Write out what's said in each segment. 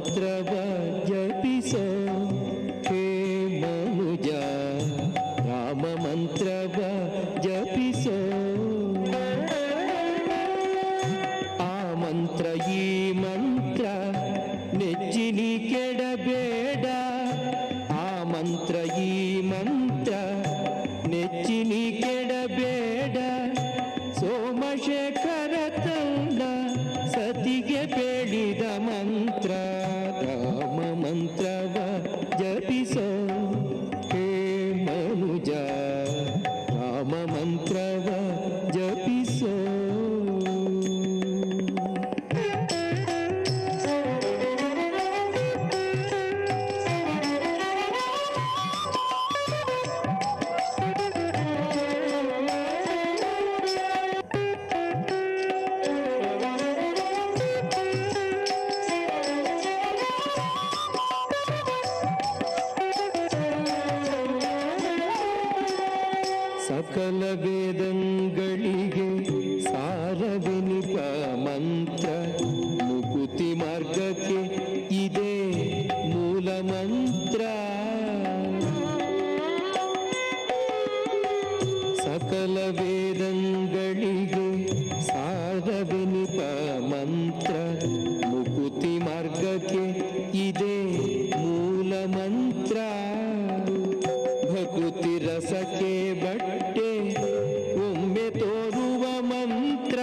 ಮಂತ್ರವ ಜಪಿಸೋ ಹೇ ಮನುಜ, ರಾಮ ಮಂತ್ರವ ಜಪಿಸೋ. ಆ ಮಂತ್ರ ಈ ಮಂತ್ರ ನೆಚ್ಚಿನಿ ಕೆಡಬೇಡ, ಆ ಮಂತ್ರ ಈ ಮಂತ್ರ ನೆಚ್ಚಿನಿ ಕೆಡಬೇಡ. ಸೋಮಶೇಖರ ತಂದ ಸತಿಗೆ ಬೇಡಿದ ಮಂತ್ರ, ರಾಮ ಮಂತ್ರವ ಜಪಿಸೋ ಹೇ ಮನುಜ, ರಾಮ ಮಂತ್ರವ ಜಪಿಸೋ. ಸಕಲ ವೇದಂಗಳಿಗೆ ಸಾರವೆನಿಪ ಮಂತ್ರ, ಮುಕುತಿ ಮಾರ್ಗಕ್ಕೆ ಇದೇ ಮೂಲ ಮಂತ್ರ. ಸಕಲ ವೇದಂಗಳಿಗೆ ಸಾರವೆನಿಪ ಮಂತ್ರ, ಮುಕುತಿ ಮಾರ್ಗಕ್ಕೆ ಇದೇ ಮೂಲ ಮಂತ್ರ. ಭಕುತಿ ರಸಕ್ಕೆ ಬಟ್ಟೆ ಒಮ್ಮೆ ತೋರುವ ಮಂತ್ರ,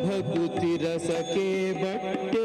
ಭಕುತಿ ರಸಕ್ಕೆ ಬಟ್ಟೆ